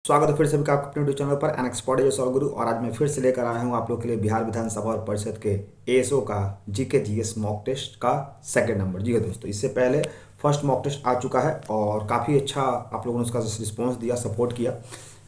स्वागत है फिर से आपका अपने यूट्यूब चैनल पर एनएक्सपर्ट जो गुरु। और आज मैं फिर से लेकर आया हूँ आप लोग के लिए बिहार विधानसभा और परिषद के एएसओ का जीके जीएस मॉक टेस्ट का सेकंड नंबर। जी हाँ दोस्तों, इससे पहले फर्स्ट मॉक टेस्ट आ चुका है और काफ़ी अच्छा आप लोगों ने उसका रिस्पॉन्स दिया, सपोर्ट किया।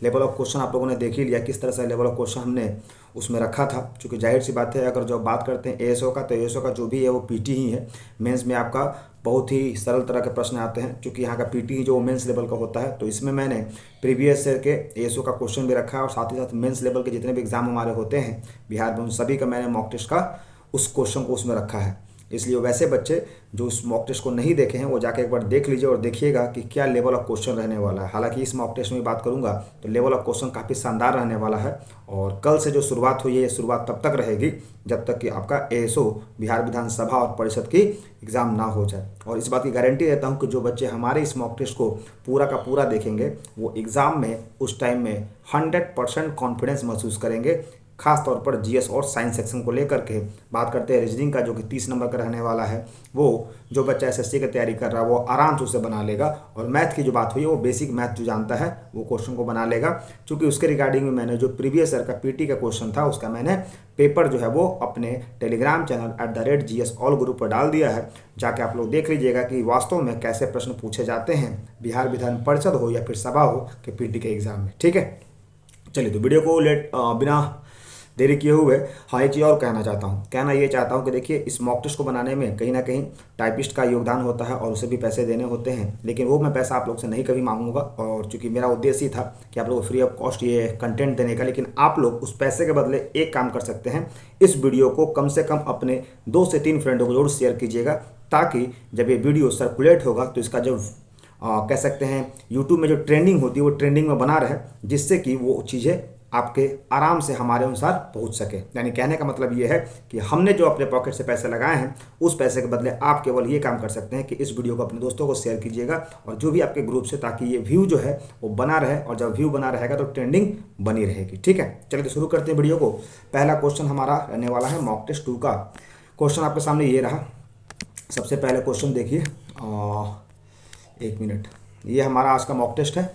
लेवल ऑफ क्वेश्चन आप लोगों ने देख ही लिया किस तरह से लेवल ऑफ क्वेश्चन हमने उसमें रखा था। क्योंकि जाहिर सी बात है, अगर जो बात करते हैं एएसओ का, तो एएसओ का जो भी है वो पीटी ही है। मेंस में आपका बहुत ही सरल तरह के प्रश्न आते हैं, क्योंकि यहाँ का पीटी जो मेंस लेवल का होता है। तो इसमें मैंने प्रीवियस ईयर के एएसओ का क्वेश्चन भी रखा है और साथ ही साथ मेंस लेवल के जितने भी एग्जाम हमारे होते हैं बिहार में, उन सभी का मैंने मॉक टेस्ट का उस क्वेश्चन को उसमें रखा है। इसलिए वैसे बच्चे जो उस मॉक टेस्ट को नहीं देखे हैं वो जाके एक बार देख लीजिए और देखिएगा कि क्या लेवल ऑफ क्वेश्चन रहने वाला है। हालांकि इस मॉक टेस्ट में बात करूंगा तो लेवल ऑफ क्वेश्चन काफ़ी शानदार रहने वाला है। और कल से जो शुरुआत हुई है, ये शुरुआत तब तक रहेगी जब तक कि आपका एएसओ बिहार विधानसभा और परिषद की एग्ज़ाम ना हो जाए। और इस बात की गारंटी देता हूँ कि जो बच्चे हमारे इस मॉक टेस्ट को पूरा का पूरा देखेंगे वो एग्ज़ाम में उस टाइम में 100% कॉन्फिडेंस महसूस करेंगे। खास तौर पर जीएस और साइंस सेक्शन को लेकर के बात करते हैं रीजनिंग का, जो कि 30 नंबर का रहने वाला है। वो जो बच्चा एसएससी की तैयारी कर रहा है वो आराम से उसे बना लेगा। और मैथ की जो बात हुई है वो बेसिक मैथ जो जानता है वो क्वेश्चन को बना लेगा। क्योंकि उसके रिगार्डिंग में मैंने जो प्रीवियस ईयर का पीटी का क्वेश्चन था उसका मैंने पेपर जो है वो अपने Telegram channel @GS all group पर डाल दिया है। जाके आप लोग देख लीजिएगा कि वास्तव में कैसे प्रश्न पूछे जाते हैं बिहार विधान परिषद हो या फिर सभा हो के पीटी के एग्जाम में। ठीक है, चलिए तो वीडियो को बिना देरी किए हुए हाँ एक चीज़ और कहना ये चाहता हूँ कि देखिए, इस मॉक टेस्ट को बनाने में कहीं ना कहीं टाइपिस्ट का योगदान होता है और उसे भी पैसे देने होते हैं। लेकिन वो मैं पैसा आप लोग से नहीं कभी मांगूंगा, और चूंकि मेरा उद्देश्य ही था कि आप लोग को फ्री ऑफ कॉस्ट ये कंटेंट देने का। लेकिन आप लोग उस पैसे के बदले एक काम कर सकते हैं, इस वीडियो को कम से कम अपने 2 से 3 फ्रेंडों को जरूर शेयर कीजिएगा, ताकि जब ये वीडियो सर्कुलेट होगा तो इसका जो कह सकते हैं यूट्यूब में जो ट्रेंडिंग होती है वो ट्रेंडिंग में बना रहे, जिससे कि वो चीज़ें आपके आराम से हमारे अनुसार पहुंच सके। यानी कहने का मतलब ये है कि हमने जो अपने पॉकेट से पैसे लगाए हैं उस पैसे के बदले आप केवल ये काम कर सकते हैं कि इस वीडियो को अपने दोस्तों को शेयर कीजिएगा और जो भी आपके ग्रुप से, ताकि ये व्यू जो है वो बना रहे। और जब व्यू बना रहेगा तो ट्रेंडिंग बनी रहेगी। ठीक है, चलिए तो शुरू करते हैं वीडियो को। पहला क्वेश्चन हमारा रहने वाला है मॉक टेस्ट 2 का। क्वेश्चन आपके सामने ये रहा। सबसे पहले क्वेश्चन देखिए, 1 मिनट। ये हमारा आज का मॉक टेस्ट है,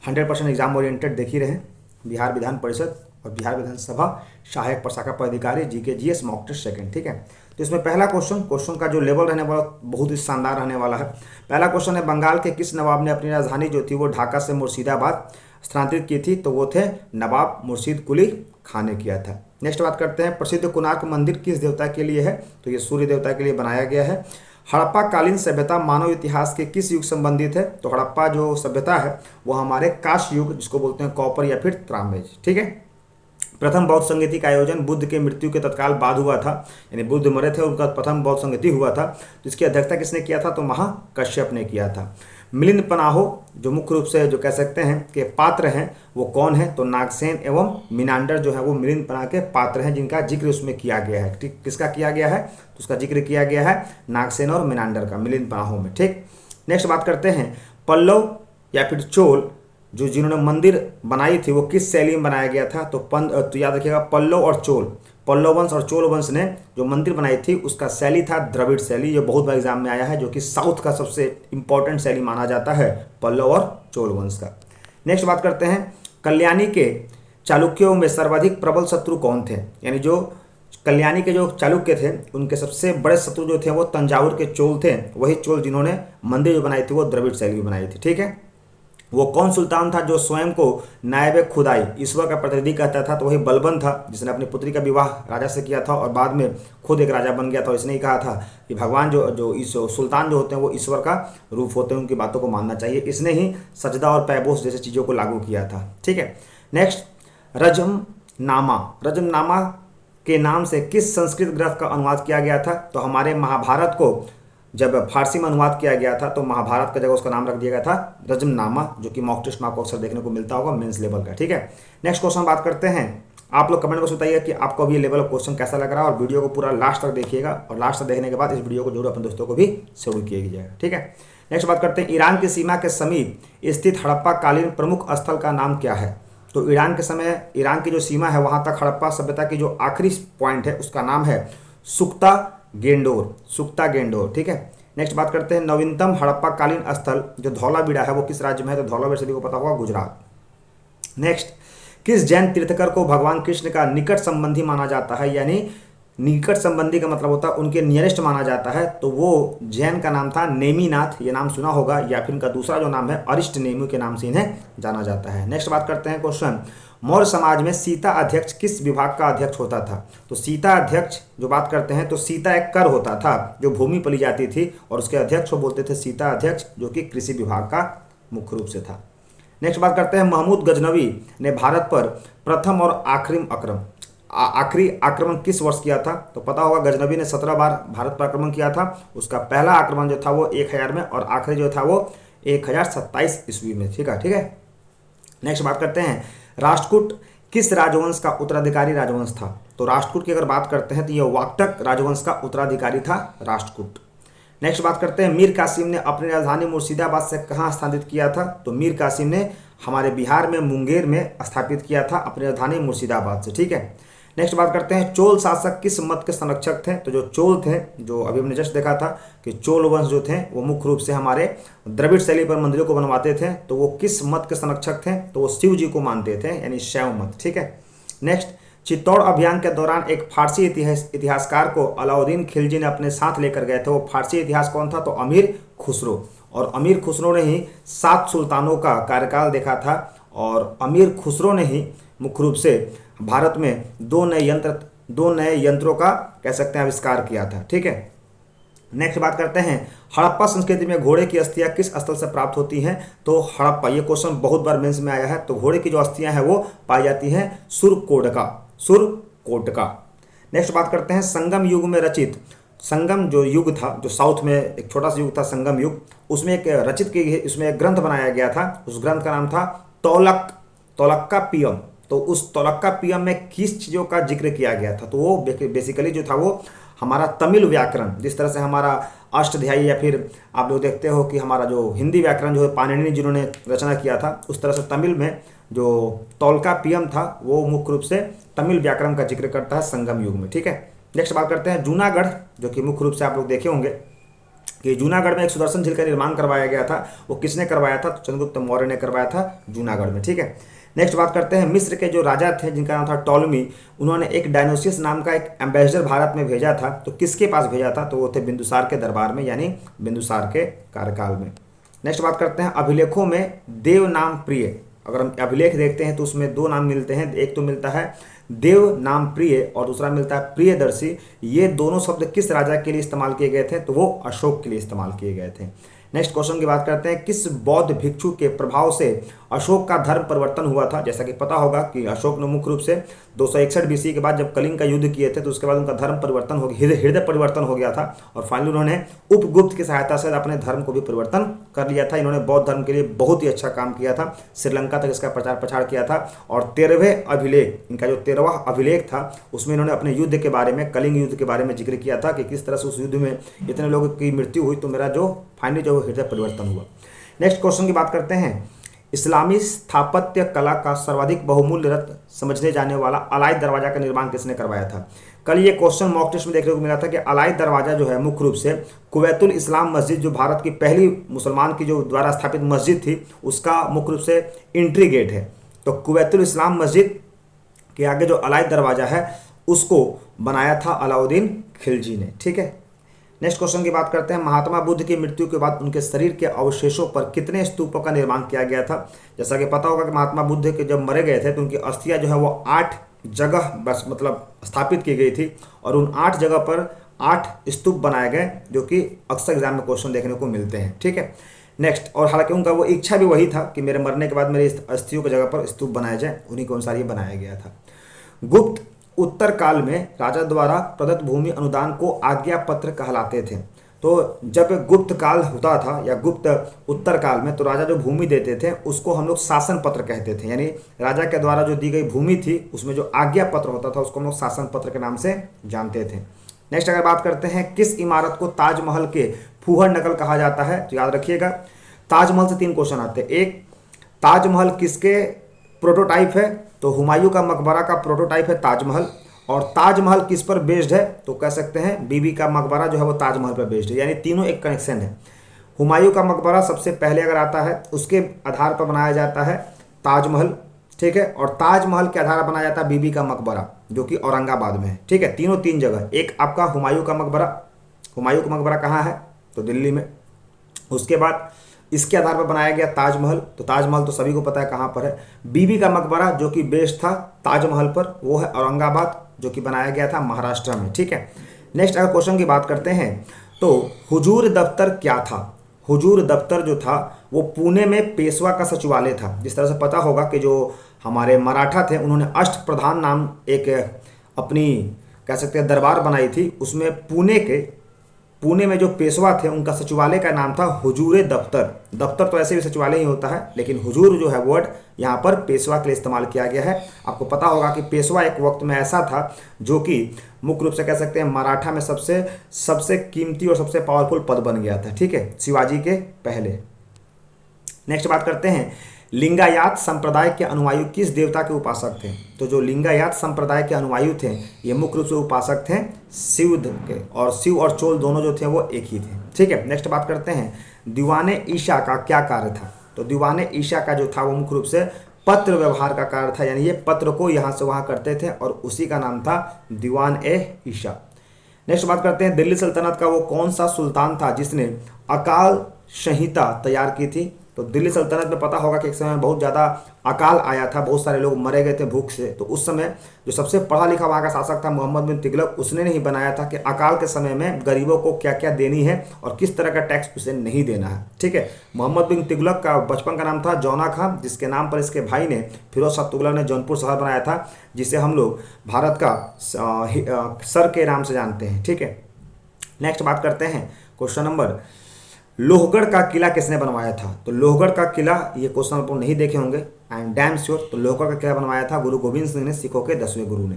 100% एग्जाम ओरिएंटेड देख ही रहे हैं। बिहार विधान परिषद और बिहार विधानसभा सहायक प्रशाखा पदाधिकारी GK GS mock test second. ठीक है, तो इसमें पहला क्वेश्चन का जो लेवल रहने वाला बहुत ही शानदार रहने वाला है। पहला क्वेश्चन है, बंगाल के किस नवाब ने अपनी राजधानी जो थी वो ढाका से मुर्शिदाबाद स्थानांतरित की थी? तो वो थे नवाब मुर्शीद कुली खान ने किया था। नेक्स्ट बात करते हैं, प्रसिद्ध कोणार्क मंदिर किस देवता के लिए है? तो ये सूर्य देवता के लिए बनाया गया है। हड़प्पा कालीन सभ्यता मानव इतिहास के किस युग संबंधित है? तो हड़प्पा जो सभ्यता है वो हमारे कांस्य युग, जिसको बोलते हैं कॉपर या फिर ताम्रज। ठीक है, प्रथम बौद्ध संगीति का आयोजन बुद्ध के मृत्यु के तत्काल बाद हुआ था। यानी बुद्ध मरे थे, उनका प्रथम बौद्ध संगीति हुआ था। तो इसकी अध्यक्षता किसने किया था? तो महाकश्यप ने किया था। मिलिंद पनाहो जो मुख्य रूप से जो कह सकते हैं कि पात्र हैं वो कौन है? तो नागसेन एवं मिनांडर जो है वो मिलिंद पनाह के पात्र हैं, जिनका जिक्र उसमें किया गया है। ठीक, किसका किया गया है? तो उसका जिक्र किया गया है नागसेन और मिनांडर का, मिलिंद पनाहो में। ठीक, नेक्स्ट बात करते हैं, पल्लव या फिर चोल जो जिन्होंने मंदिर बनाई थी वो किस शैली में बनाया गया था? तो याद रखिएगा, पल्लव और चोल, पल्लव वंश और चोल वंश ने जो मंदिर बनाई थी उसका शैली था द्रविड़ शैली। ये बहुत बार एग्जाम में आया है, जो कि साउथ का सबसे इंपॉर्टेंट शैली माना जाता है पल्लव और चोल वंश का। नेक्स्ट बात करते हैं, कल्याणी के चालुक्यों में सर्वाधिक प्रबल शत्रु कौन थे? यानी जो कल्याणी के जो चालुक्य थे उनके सबसे बड़े शत्रु जो थे वो तंजावुर के चोल थे। वही चोल जिन्होंने मंदिर जो बनाई थी वो द्रविड़ शैली में बनाई थी। ठीक है, वो कौन सुल्तान था जो स्वयं को नायब खुदाई, ईश्वर का प्रतिनिधि कहता था? तो वही बलबन था, जिसने अपनी पुत्री का विवाह राजा से किया था और बाद में खुद एक राजा बन गया था। इसने ही कहा था कि भगवान जो सुल्तान जो होते हैं वो ईश्वर का रूप होते हैं, उनकी बातों को मानना चाहिए। इसने ही सजदा और पैबोस जैसे चीज़ों को लागू किया था। ठीक है, नेक्स्ट, रजमनामा के नाम से किस संस्कृत ग्रंथ का अनुवाद किया गया था? तो हमारे महाभारत को जब फारसी में अनुवाद किया गया था तो महाभारत का जगह उसका नाम रख दिया गया था रजमनामा, जो कि मॉक टेस्ट में आपको अक्सर देखने को मिलता होगा मेंस लेवल का। ठीक है, नेक्स्ट क्वेश्चन बात करते हैं। आप लोग कमेंट में बताइए कि आपको अभी ये लेवल ऑफ क्वेश्चन कैसा लग रहा है, और वीडियो को पूरा लास्ट तक देखिएगा। और लास्ट तक देखने के बाद इस वीडियो को जरूर अपने दोस्तों को भी शेयर कीजिएगा। ठीक है, नेक्स्ट बात करते हैं, ईरान की सीमा के समीप स्थित हड़प्पा कालीन प्रमुख स्थल का नाम क्या है? तो ईरान के समय, ईरान की जो सीमा है वहाँ तक हड़प्पा सभ्यता की जो आखिरी पॉइंट है उसका नाम है सुक्ता गेंडोर। ठीक है, नेक्स्ट बात करते हैं, नवीनतम हड़प्पा कालीन स्थल जो धौलावीरा है वो किस राज्य में है? तो धौलावीरा सभी को पता होगा, गुजरात। नेक्स्ट, किस जैन तीर्थकर को भगवान कृष्ण का निकट संबंधी माना जाता है? यानी निकट संबंधी का मतलब होता है उनके नियरेस्ट माना जाता है, तो वो जैन का नाम था नेमिनाथ, ये नाम सुना होगा, या फिर इनका दूसरा जो नाम है अरिष्ट नेमि के नाम से इन्हें जाना जाता है। नेक्स्ट बात करते हैं क्वेश्चन, मौर्य समाज में सीता अध्यक्ष किस विभाग का अध्यक्ष होता था? तो सीता अध्यक्ष जो बात करते हैं तो सीता एक कर होता था जो भूमि पली जाती थी, और उसके अध्यक्ष को बोलते थे सीता अध्यक्ष, जो कि कृषि विभाग का मुख्य रूप से था। नेक्स्ट बात करते हैं, महमूद गजनवी ने भारत पर प्रथम और आखिरी आक्रमण किस वर्ष किया था? तो पता होगा गजनवी ने 17 बार भारत पर आक्रमण किया था। उसका पहला आक्रमण जो था वो 1000 में, और आखिरी जो था वो 1027 ईस्वी में। ठीक है। नेक्स्ट बात करते हैं, राष्ट्रकूट किस राजवंश का उत्तराधिकारी राजवंश था? तो राष्ट्रकूट की अगर बात करते हैं तो यह वाक्टक राजवंश का उत्तराधिकारी था राष्ट्रकूट। नेक्स्ट बात करते हैं, मीर कासिम ने अपनी राजधानी मुर्शिदाबाद से कहाँ स्थापित किया था? तो मीर कासिम ने हमारे बिहार में मुंगेर में स्थापित किया था अपनी राजधानी मुर्शिदाबाद से। ठीक है। नेक्स्ट बात करते हैं, चोल शासक किस मत के संरक्षक थे? तो जो चोल थे, जो अभी हमने जस्ट देखा था कि चोल वंश जो थे वो मुख्य रूप से हमारे द्रविड़ शैली पर मंदिरों को बनवाते थे, तो वो किस मत के संरक्षक थे? तो वो शिव जी को मानते थे, यानी शैव मत। ठीक है। नेक्स्ट, चित्तौड़ अभियान के दौरान एक फारसी इतिहासकार को अलाउद्दीन खिलजी ने अपने साथ लेकर गए थे। वो फारसी इतिहास कौन था? तो अमीर खुसरो। और अमीर खुसरो ने ही 7 सुल्तानों का कार्यकाल देखा था, और अमीर खुसरो ने ही मुख्य रूप से भारत में दो नए यंत्रों का कह सकते हैं आविष्कार किया था। ठीक है। नेक्स्ट बात करते हैं, हड़प्पा संस्कृति में घोड़े की अस्थियां किस स्थल से प्राप्त होती हैं? तो हड़प्पा, ये क्वेश्चन बहुत बार मेंस में आया है। तो घोड़े की जो अस्थियां हैं वो पाई जाती हैं सुरकोटका। नेक्स्ट बात करते हैं, संगम युग में रचित, संगम जो युग था, जो साउथ में एक छोटा सा युग था संगम युग, उसमें एक रचित की गई, उसमें एक ग्रंथ बनाया गया था। उस ग्रंथ का नाम था तौलक्कापियम। तो उस तौलक्कापियम में किस चीज़ों का जिक्र किया गया था? तो वो बेसिकली जो था वो हमारा तमिल व्याकरण, जिस तरह से हमारा अष्टध्यायी, या फिर आप लोग देखते हो कि हमारा जो हिंदी व्याकरण जो है पाणिनि जिन्होंने रचना किया था, उस तरह से तमिल में जो तौलक्कापियम था वो मुख्य रूप से तमिल व्याकरण का जिक्र करता है संगम युग में। ठीक है। नेक्स्ट बात करते हैं, जूनागढ़, जो कि मुख्य रूप से आप लोग देखे होंगे कि जूनागढ़ में एक सुदर्शन झील का निर्माण करवाया गया था। वो किसने करवाया था? तो चंद्रगुप्त मौर्य ने करवाया था जूनागढ़ में। ठीक है। नेक्स्ट बात करते हैं, मिस्र के जो राजा थे जिनका नाम था टॉलमी, उन्होंने एक डायनोसियस नाम का एक एम्बेसडर भारत में भेजा था। तो किसके पास भेजा था? तो वो थे बिंदुसार के दरबार में, यानी बिंदुसार के कार्यकाल में। नेक्स्ट बात करते हैं, अभिलेखों में देव नाम प्रिय, अगर हम अभिलेख देखते हैं तो उसमें 2 नाम मिलते हैं। एक तो मिलता है देव नाम प्रिय और दूसरा मिलता है प्रियदर्शी। ये दोनों शब्द किस राजा के लिए इस्तेमाल किए गए थे? तो वो अशोक के लिए इस्तेमाल किए गए थे। नेक्स्ट क्वेश्चन की बात करते हैं, किस बौद्ध भिक्षु के प्रभाव से अशोक का धर्म परिवर्तन हुआ था? जैसा कि पता होगा कि अशोक ने मुख्य रूप से 261 BC के बाद जब कलिंग का युद्ध किए थे, तो उसके बाद उनका धर्म परिवर्तन हो गया, हृदय परिवर्तन हो गया था, और फाइनली उन्होंने उपगुप्त की सहायता से अपने धर्म को भी परिवर्तन कर लिया था। इन्होंने बौद्ध धर्म के लिए बहुत ही अच्छा काम किया था, श्रीलंका तक इसका प्रचार प्रसार किया था। और 13वें अभिलेख, इनका जो 13वां अभिलेख था, उसमें इन्होंने अपने युद्ध के बारे में, कलिंग युद्ध के बारे में जिक्र किया था कि किस तरह से उस युद्ध में इतने लोगों की मृत्यु हुई, तो मेरा जो फाइनली जो हृदय परिवर्तन हुआ। नेक्स्ट क्वेश्चन की बात करते हैं, इस्लामी स्थापत्य कला का सर्वाधिक बहुमूल्य रत्न समझने जाने वाला अलाइ दरवाजा का निर्माण किसने करवाया था? कल ये क्वेश्चन मॉक टेस्ट में देखने को मिला था कि अलाइ दरवाजा जो है मुख्य रूप से कुवैतुल इस्लाम मस्जिद, जो भारत की पहली मुसलमान की जो द्वारा स्थापित मस्जिद थी, उसका मुख्य रूप से एंट्री गेट है। तो कुवैतुल इस्लाम मस्जिद के आगे जो अलाइ दरवाजा है उसको बनाया था अलाउद्दीन खिलजी ने। ठीक है। नेक्स्ट क्वेश्चन की बात करते हैं, महात्मा बुद्ध की मृत्यु के बाद उनके शरीर के अवशेषों पर कितने स्तूपों का निर्माण किया गया था? जैसा कि पता होगा कि महात्मा बुद्ध के जब मरे गए थे तो उनकी अस्थियां जो है वो 8 जगह बस मतलब स्थापित की गई थी, और उन 8 जगह पर 8 स्तूप बनाए गए, जो कि अक्सर एग्जाम में क्वेश्चन देखने को मिलते हैं। ठीक है। नेक्स्ट, और हालांकि उनका वो इच्छा भी वही था कि मेरे मरने के बाद मेरी अस्थियों की जगह पर स्तूप बनाए जाए, उन्हीं के अनुसार ये बनाया गया था। गुप्त उत्तर काल में राजा द्वारा प्रदत्त भूमि अनुदान को आज्ञा पत्र कहलाते थे। तो जब गुप्त काल होता था या गुप्त उत्तर काल में, तो राजा जो भूमि देते थे उसको हम लोग शासन पत्र कहते थे, यानी राजा के द्वारा जो दी गई भूमि थी उसमें जो आज्ञा पत्र होता था उसको हम लोग शासन पत्र के नाम से जानते थे। नेक्स्ट अगर बात करते हैं, किस इमारत को ताजमहल के फूहड़ नकल कहा जाता है? तो याद रखिएगा, ताजमहल से 3 क्वेश्चन आते हैं। एक, ताजमहल किसके प्रोटोटाइप है? तो हुमायूं का मकबरा का प्रोटोटाइप है ताजमहल। और ताजमहल किस पर बेस्ड है? तो कह सकते हैं बीबी का मकबरा जो है वो ताजमहल पर बेस्ड है, यानी तीनों एक कनेक्शन है। हुमायूं का मकबरा सबसे पहले अगर आता है, उसके आधार पर बनाया जाता है ताजमहल। ठीक है। और ताजमहल के आधार पर बनाया जाता है बीबी का मकबरा, जो कि औरंगाबाद में है, ठीक है। तीनों तीन जगह, एक आपका हुमायूं का मकबरा, हुमायूं का मकबरा कहाँ है, तो दिल्ली में। उसके बाद इसके आधार पर बनाया गया ताजमहल, तो ताजमहल तो सभी को पता है कहाँ पर है। बीबी का मकबरा जो कि बेस्ड था ताजमहल पर, वो है औरंगाबाद, जो कि बनाया गया था महाराष्ट्र में, ठीक है। नेक्स्ट अगर क्वेश्चन की बात करते हैं तो हुजूर दफ्तर क्या था। हुजूर दफ्तर जो था वो पुणे में पेशवा का सचिवालय था। जिस तरह से पता होगा कि जो हमारे मराठा थे उन्होंने अष्टप्रधान नाम एक अपनी कह सकते हैं दरबार बनाई थी, उसमें पुणे में जो पेशवा थे उनका सचिवालय का नाम था हुजूर दफ्तर। दफ्तर तो ऐसे भी सचिवालय ही होता है, लेकिन हुजूर जो है वर्ड यहाँ पर पेशवा के लिए इस्तेमाल किया गया है। आपको पता होगा कि पेशवा एक वक्त में ऐसा था जो कि मुख्य रूप से कह सकते हैं मराठा में सबसे कीमती और सबसे पावरफुल पद बन गया था, ठीक है, शिवाजी के पहले। नेक्स्ट बात करते हैं, लिंगायत संप्रदाय के अनुयायी किस देवता के उपासक थे। तो जो लिंगायत संप्रदाय के अनुयायी थे ये मुख्य रूप से उपासक थे शिव के, और शिव और चोल दोनों जो थे वो एक ही थे, ठीक है। नेक्स्ट बात करते हैं, दीवाने ईशा का क्या कार्य था। तो दीवाने ईशा का जो था वो मुख्य रूप से पत्र व्यवहार का कार्य था, यानी ये पत्र को यहाँ से वहाँ करते थे और उसी का नाम था दीवान ए ईशा। नेक्स्ट बात करते हैं, दिल्ली सल्तनत का वो कौन सा सुल्तान था जिसने अकाल संहिता तैयार की थी। तो दिल्ली सल्तनत में पता होगा कि एक समय बहुत ज़्यादा अकाल आया था, बहुत सारे लोग मरे गए थे भूख से। तो उस समय जो सबसे पढ़ा लिखा वहाँ का शासक था मोहम्मद बिन तुगलक, उसने नहीं बनाया था कि अकाल के समय में गरीबों को क्या क्या देनी है और किस तरह का टैक्स उसे नहीं देना है, ठीक है। मोहम्मद बिन तुगलक का बचपन का नाम था जौना खां, जिसके नाम पर इसके भाई ने फिरोज शाह तुगलक ने जौनपुर शहर बनाया था, जिसे हम लोग भारत का सर के नाम से जानते हैं, ठीक है। नेक्स्ट बात करते हैं क्वेश्चन नंबर, लोहगढ़ का किला किसने बनवाया था। तो लोहगढ़ का किला, ये क्वेश्चन आप नहीं देखे होंगे, आई एम डैम श्योर। तो लोहगढ़ का किला बनवाया था गुरु गोविंद सिंह ने, सिखों के 10वें गुरु ने।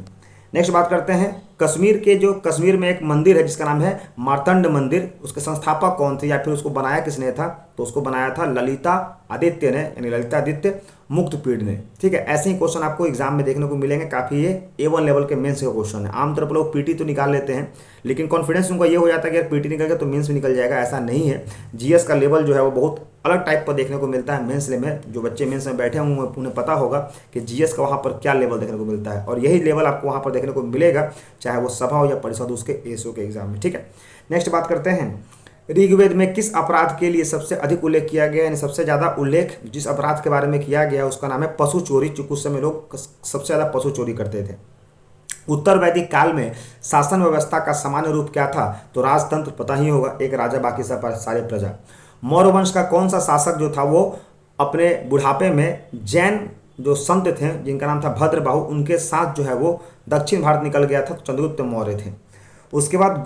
नेक्स्ट बात करते हैं, कश्मीर में एक मंदिर है जिसका नाम है मार्तंड मंदिर, उसके संस्थापक कौन थे या फिर उसको बनाया किसने था। तो उसको बनाया था ललिता आदित्य ने, यानी ललितादित्य मुक्तपीड़ ने, ठीक है। ऐसे ही क्वेश्चन आपको एग्जाम में देखने को मिलेंगे, काफ़ी ये A1 लेवल के मेंस का क्वेश्चन है। आमतौर पर लोग पीटी तो निकाल लेते हैं, लेकिन कॉन्फिडेंस उनका ये हो जाता है कि यार पीटी निकल गया तो मेंस भी निकल जाएगा, ऐसा नहीं है। जीएस का लेवल जो है वो बहुत अलग टाइप पर देखने को मिलता है मेंस में। जो बच्चे मेंस में बैठे होंगे उन्हें पता होगा कि जीएस का वहाँ पर क्या लेवल देखने को मिलता है, और यही लेवल आपको वहाँ पर देखने को मिलेगा, चाहे वो सभा हो या परिषद उसके एसओ के एग्जाम में, ठीक है। नेक्स्ट बात करते हैं, ऋग्वेद में किस अपराध के लिए सबसे अधिक उल्लेख किया गया, यानी सबसे ज़्यादा उल्लेख जिस अपराध के बारे में किया गया उसका नाम है पशु चोरी, चूंकि उस समय लोग सबसे ज़्यादा पशु चोरी करते थे। उत्तर वैदिक काल में शासन व्यवस्था का सामान्य रूप क्या था। तो राजतंत्र पता ही होगा, एक राजा बाकी सब सारे प्रजा। मौर्य वंश का कौन सा शासक जो था वो अपने बुढ़ापे में जैन जो संत थे जिनका नाम था भद्रबाहु, उनके साथ जो है वो दक्षिण भारत निकल गया था, चंद्रगुप्त मौर्य थे। उसके बाद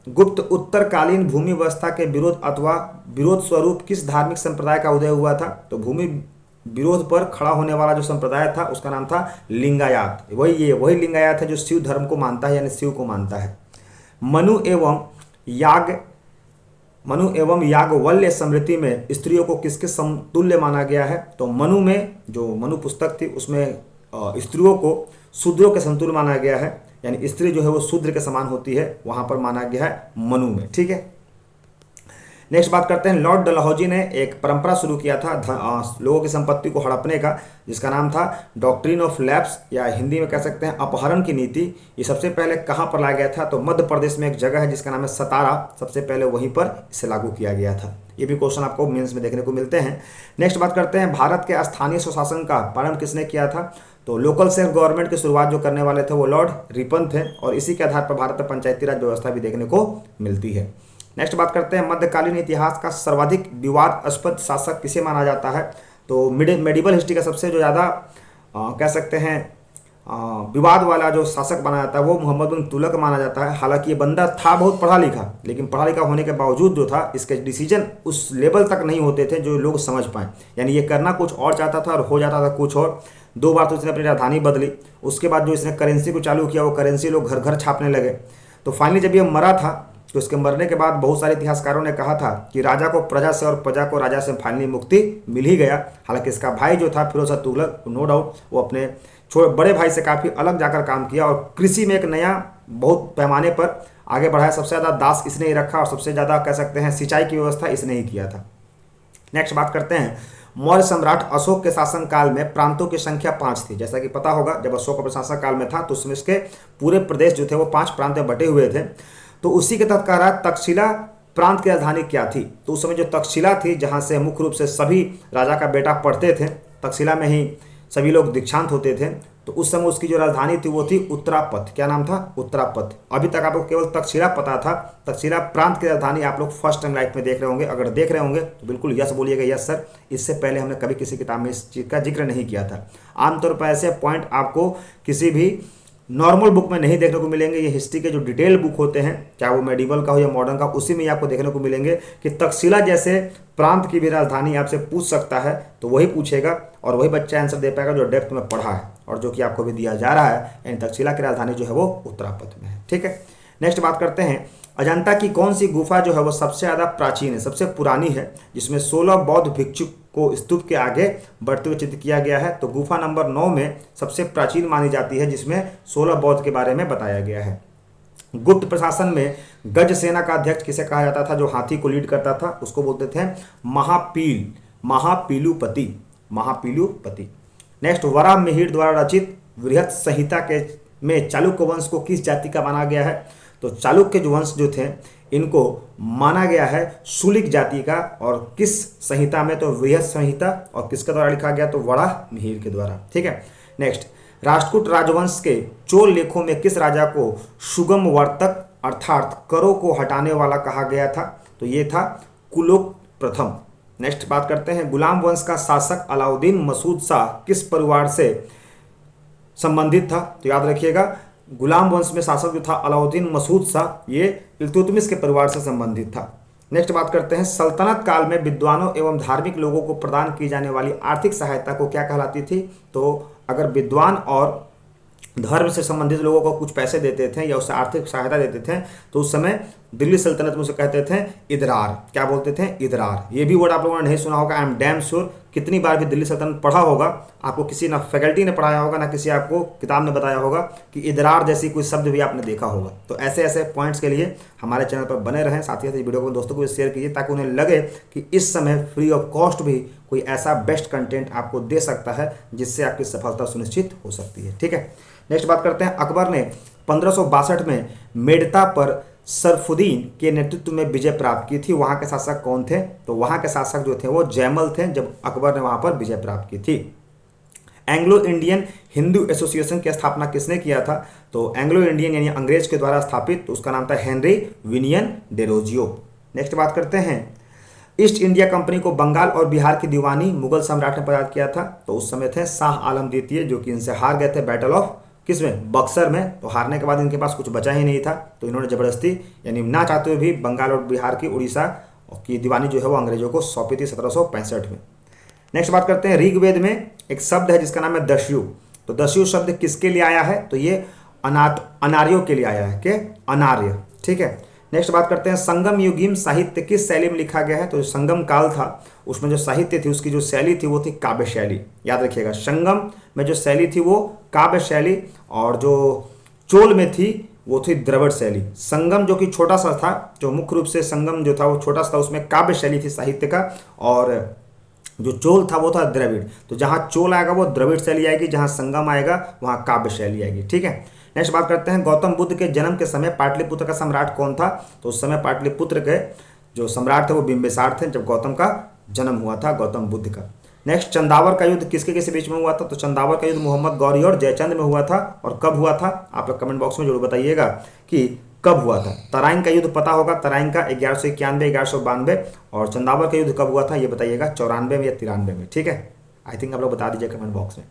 गुप्त उत्तरकालीन भूमि व्यवस्था के विरोध अथवा विरोध स्वरूप किस धार्मिक संप्रदाय का उदय हुआ था। तो भूमि विरोध पर खड़ा होने वाला जो संप्रदाय था उसका नाम था लिंगायत। वही लिंगायत है जो शिव धर्म को मानता है, यानी शिव को मानता है। मनु एवं याज्ञवल्क्य स्मृति में स्त्रियों को किसके समतुल्य माना गया है। तो मनु में जो मनु पुस्तक थी उसमें स्त्रियों को शूद्रों के समतुल्य माना गया है, यानी स्त्री जो है वो शूद्र के समान होती है, वहां पर माना गया है मनु में, ठीक है। नेक्स्ट बात करते हैं, लॉर्ड डलहौजी ने एक परंपरा शुरू किया था लोगों की संपत्ति को हड़पने का, जिसका नाम था डॉक्ट्रिन ऑफ लैप्स, या हिंदी में कह सकते हैं अपहरण की नीति। ये सबसे पहले कहाँ पर लाया गया था। तो मध्य प्रदेश में एक जगह है जिसका नाम है सतारा, सबसे पहले वहीं पर इसे लागू किया गया था। ये भी क्वेश्चन आपको मेंस में देखने को मिलते हैं। नेक्स्ट बात करते हैं, भारत के स्थानीय स्वशासन का प्रारंभ किसने किया था। तो लोकल सेल्फ गवर्नमेंट की शुरुआत जो करने वाले थे वो लॉर्ड रिपन थे, और इसी के आधार पर भारत में पंचायती राज व्यवस्था भी देखने को मिलती है। नेक्स्ट बात करते हैं, मध्यकालीन इतिहास का सर्वाधिक विवादास्पद शासक किसे माना जाता है। तो मेडिवल हिस्ट्री का सबसे जो ज़्यादा कह सकते हैं विवाद वाला जो शासक माना जाता है वो मोहम्मद बिन तुगलक माना जाता है। हालांकि ये बंदा था बहुत पढ़ा लिखा, लेकिन पढ़ा लिखा होने के बावजूद जो था इसके डिसीजन उस लेवल तक नहीं होते थे जो लोग समझ पाएँ, यानी ये करना कुछ और चाहता था और हो जाता था कुछ और। 2 बार तो इसने अपनी राजधानी बदली, उसके बाद जो इसने करेंसी को चालू किया वो करेंसी लोग घर घर छापने लगे। तो फाइनली जब ये मरा था तो उसके मरने के बाद बहुत सारे इतिहासकारों ने कहा था कि राजा को प्रजा से और प्रजा को राजा से फाइनली मुक्ति मिल ही गया। हालांकि इसका भाई जो था फिरोज शाह तुगलक, नो डाउट वो अपने बड़े भाई से काफ़ी अलग जाकर काम किया और कृषि में एक नया बहुत पैमाने पर आगे बढ़ाया। सबसे ज़्यादा दास इसने ही रखा और सबसे ज़्यादा कह सकते हैं सिंचाई की व्यवस्था इसने ही किया था। नेक्स्ट बात करते हैं, मौर्य सम्राट अशोक के शासनकाल में प्रांतों की संख्या 5 थी। जैसा कि पता होगा, जब अशोक अपने शासनकाल में था तो उसमें इसके पूरे प्रदेश जो थे वो 5 प्रांत में बटे हुए थे। तो उसी के तहत कह रहा है तक्षशिला प्रांत की राजधानी क्या थी। तो उस समय जो तक्षशिला थी, जहाँ से मुख्य रूप से सभी राजा का बेटा पढ़ते थे, तक्षशिला में ही सभी लोग दीक्षांत होते थे, तो उस समय उसकी जो राजधानी थी वो थी उत्तरापथ। क्या नाम था? उत्तरापथ। अभी तक आपको केवल तक्षशिला पता था। तक्षशिला प्रांत की राजधानी आप लोग फर्स्ट टाइम लाइफ में देख रहे होंगे। अगर देख रहे होंगे तो बिल्कुल यस बोलिएगा, यस सर। इससे पहले हमने कभी किसी किताब में इस चीज़ का जिक्र नहीं किया था। आमतौर पर ऐसे पॉइंट आपको किसी भी नॉर्मल बुक में नहीं देखने को मिलेंगे। ये हिस्ट्री के जो डिटेल बुक होते हैं, चाहे वो मेडिवल का हो या मॉडर्न का, उसी में आपको देखने को मिलेंगे कि तक्षशिला जैसे प्रांत की भी राजधानी आपसे पूछ सकता है तो वही पूछेगा और वही बच्चा आंसर दे पाएगा जो डेप्थ में पढ़ा है और जो कि आपको भी दिया जा रहा है। यानी तक्षशिला की राजधानी जो है वो उत्तरापथ में है। ठीक है, नेक्स्ट बात करते हैं, अजंता की कौन सी गुफा जो है वो सबसे ज़्यादा प्राचीन है, सबसे पुरानी है, जिसमें 16 बौद्ध भिक्षु को स्तूप के आगे बढ़ते हुए चित्र किया गया है। तो गुफा नंबर 9 में सबसे प्राचीन मानी जाती है, जिसमें 16 बौद्ध के बारे में बताया गया है। गुप्त प्रशासन में गज सेना का अध्यक्ष किसे कहा जाता था? जो हाथी को लीड करता था उसको बोलते थे महापीलुपति। महापीलुपति। नेक्स्ट, वराह मिहिर द्वारा रचित बृहत संहिता के में चालुक्य वंश को किस जाति का माना गया है? तो चालुक्य जो वंश जो थे इनको माना गया है शुलिक जाति का। और किस संहिता में? तो बृहत संहिता। और किसके द्वारा लिखा गया? तो वराह मिहिर के द्वारा। ठीक है, नेक्स्ट, राष्ट्रकूट राजवंश के चोल लेखों में किस राजा को सुगम वर्तक अर्थात करों को हटाने वाला कहा गया था? तो ये था कुलोक प्रथम। नेक्स्ट बात करते हैं, गुलाम वंश का शासक अलाउद्दीन मसूद शाह किस परिवार से संबंधित था? तो याद रखिएगा, गुलाम वंश में शासक जो था अलाउद्दीन मसूद शाह, ये इल्तुतमिश के परिवार से संबंधित था। नेक्स्ट बात करते हैं, सल्तनत काल में विद्वानों एवं धार्मिक लोगों को प्रदान की जाने वाली आर्थिक सहायता को क्या कहलाती थी? तो अगर विद्वान और धर्म से संबंधित लोगों को कुछ पैसे देते थे या उससे आर्थिक सहायता देते थे तो उस समय दिल्ली सल्तनत में उसे कहते थे इदरार। क्या बोलते थे? इदरार। ये भी वर्ड आप लोगों ने नहीं सुना होगा। आई एम डैम श्योर कितनी बार भी दिल्ली सल्तनत पढ़ा होगा, आपको किसी ना फैकल्टी ने पढ़ाया होगा ना किसी आपको किताब ने बताया होगा कि इदरार जैसी कोई शब्द भी आपने देखा होगा। तो ऐसे ऐसे पॉइंट्स के लिए हमारे चैनल पर बने रहें। साथ ही साथ वीडियो को दोस्तों को शेयर कीजिए ताकि उन्हें लगे कि इस समय फ्री ऑफ कॉस्ट भी कोई ऐसा बेस्ट कंटेंट आपको दे सकता है जिससे आपकी सफलता सुनिश्चित हो सकती है। ठीक है, नेक्स्ट बात करते हैं, अकबर ने 1562 में मेड़ता पर सरफुद्दीन के नेतृत्व में विजय प्राप्त की थी। वहाँ के शासक कौन थे? तो वहाँ के शासक जो थे वो जयमल थे जब अकबर ने वहाँ पर विजय प्राप्त की थी। एंग्लो इंडियन हिंदू एसोसिएशन की स्थापना किसने किया था? तो एंग्लो इंडियन यानी अंग्रेज के द्वारा स्थापित, तो उसका नाम था हेनरी विनियन डेरोजियो। नेक्स्ट बात करते हैं, ईस्ट इंडिया कंपनी को बंगाल और बिहार की दीवानी मुगल सम्राट ने प्रदान किया था। तो उस समय थे शाह आलम द्वितीय, जो कि इनसे हार गए थे बैटल ऑफ किसमें? बक्सर में। तो हारने के बाद इनके पास कुछ बचा ही नहीं था, तो इन्होंने जबरदस्ती यानी ना चाहते हुए भी बंगाल और बिहार की उड़ीसा की दीवानी जो है वो अंग्रेजों को सौंपी थी 1765 में। नेक्स्ट बात करते हैं, ऋग्वेद में एक शब्द है जिसका नाम है दस्यु। तो दस्यु शब्द किसके लिए आया है? तो ये अनार्यों के लिए आया है कि अनार्य। ठीक है, नेक्स्ट बात करते हैं, संगम युगीन साहित्य किस शैली में लिखा गया है? तो जो संगम काल था उसमें जो साहित्य थी उसकी जो शैली थी वो थी काव्य शैली। याद रखिएगा, संगम में जो शैली थी वो काव्य शैली और जो चोल में थी वो थी द्रविड़ शैली। संगम जो कि छोटा सा था, जो मुख्य रूप से संगम जो था वो छोटा सा था, उसमें काव्य शैली थी साहित्य का, और जो चोल था वो था द्रविड़। तो जहाँ चोल आएगा वो द्रविड़ शैली आएगी, जहाँ संगम आएगा वहाँ काव्य शैली आएगी। ठीक है, नेक्स्ट बात करते हैं, गौतम बुद्ध के जन्म के समय पाटलिपुत्र का सम्राट कौन था? तो उस समय पाटलिपुत्र के जो सम्राट थे वो बिंबिसार थे जब गौतम का जन्म हुआ था, गौतम बुद्ध का। नेक्स्ट, चंदावर का युद्ध किसके किसके बीच में हुआ था? तो चंदावर का युद्ध मोहम्मद गौरी और जयचंद में हुआ था। और कब हुआ था? आप लोग कमेंट बॉक्स में जरूर बताइएगा कि कब हुआ था। तराइन का युद्ध पता होगा, तराइन का 1191 1192, और चंदावर का युद्ध कब हुआ था ये बताइएगा, 94 में या 93 में। ठीक है, आई थिंक आप लोग बता दीजिए कमेंट बॉक्स में।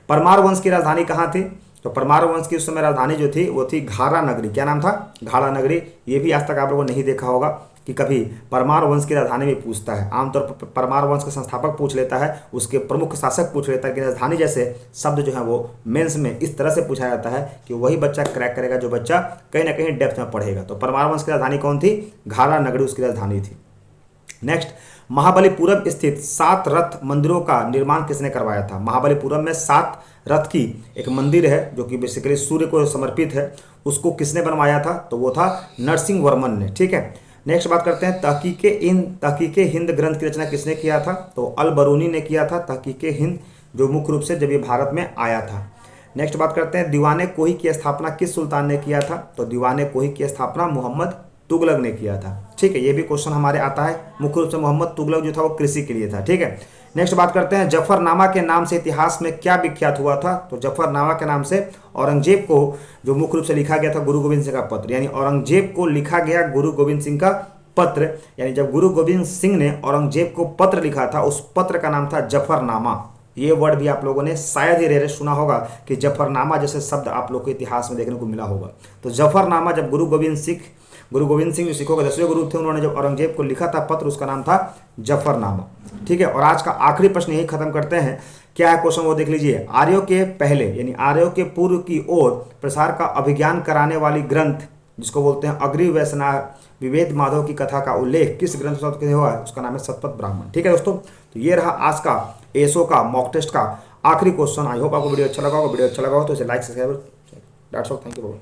परमार वंश की राजधानी कहाँ थी? तो परमार वंश की उस समय राजधानी जो थी वो थी घारा नगरी। क्या नाम था? घारा नगरी। ये भी आज तक आप लोगों ने नहीं देखा होगा कि कभी परमार वंश की राजधानी भी पूछता है। आमतौर पर परमार वंश का संस्थापक पूछ लेता है, उसके प्रमुख शासक पूछ लेता है, कि राजधानी जैसे शब्द जो है वो मेंस में इस तरह से पूछा जाता है कि वही बच्चा क्रैक करेगा जो बच्चा कहीं ना कहीं डेप्थ में पढ़ेगा। तो परमार वंश की राजधानी कौन थी? घारा नगरी उसकी राजधानी थी। नेक्स्ट, महाबलीपुरम स्थित 7 रथ मंदिरों का निर्माण किसने करवाया था? महाबलीपुरम में 7 रथ की एक मंदिर है जो कि बेसिकली सूर्य को समर्पित है, उसको किसने बनवाया था? तो वो था नरसिंह वर्मन ने। ठीक है, नेक्स्ट बात करते हैं तहकीके हिंद ग्रंथ की रचना किसने किया था? तो अल बरूनी ने किया था तहकीके हिंद, जो मुख्य रूप से जब ये भारत में आया था। नेक्स्ट बात करते हैं दीवाने कोही की स्थापना किस सुल्तान ने किया था? तो दीवाने कोही की स्थापना मोहम्मद तुगलक ने किया था। ठीक है, ये भी क्वेश्चन हमारे आता है। मुख्य रूप से मोहम्मद तुगलक जो था वो कृषि के लिए था। ठीक है, नेक्स्ट बात करते हैं जफरनामा के नाम से इतिहास में क्या विख्यात हुआ था? तो जफरनामा के नाम से औरंगजेब को जो मुख्य रूप से लिखा गया था गुरु गोविंद सिंह का पत्र, यानी औरंगजेब को लिखा गया गुरु गोविंद सिंह का पत्र, यानी जब गुरु गोविंद सिंह ने औरंगजेब को पत्र लिखा था उस पत्र का नाम था जफरनामा। ये वर्ड भी आप लोगों ने शायद ही रेयर सुना होगा कि जफरनामा जैसे शब्द आप लोग को इतिहास में देखने को मिला होगा। तो जफरनामा जब गुरु गोविंद सिंह जो सिखों के 10वें गुरु थे, उन्होंने जब औरंगजेब को लिखा था पत्र, उसका नाम था जफरनामा। ठीक है, और आज का आखिरी प्रश्न यही खत्म करते हैं। क्या है क्वेश्चन वो देख लीजिए। आर्यों के पहले यानी आर्यों के पूर्व की ओर प्रसार का अभिज्ञान कराने वाली ग्रंथ जिसको बोलते हैं अग्नि वैष्णव विवेद माधव की कथा का उल्लेख किस ग्रंथ में हुआ है? उसका नाम है शतपथ ब्राह्मण। ठीक है दोस्तों, तो ये रहा आज का एसओ का मॉक टेस्ट का आखिरी क्वेश्चन। आई होप आपको वीडियो अच्छा लगा होगा। वीडियो अच्छा लगा हो तो इसे लाइक सब्सक्राइब। Thank you.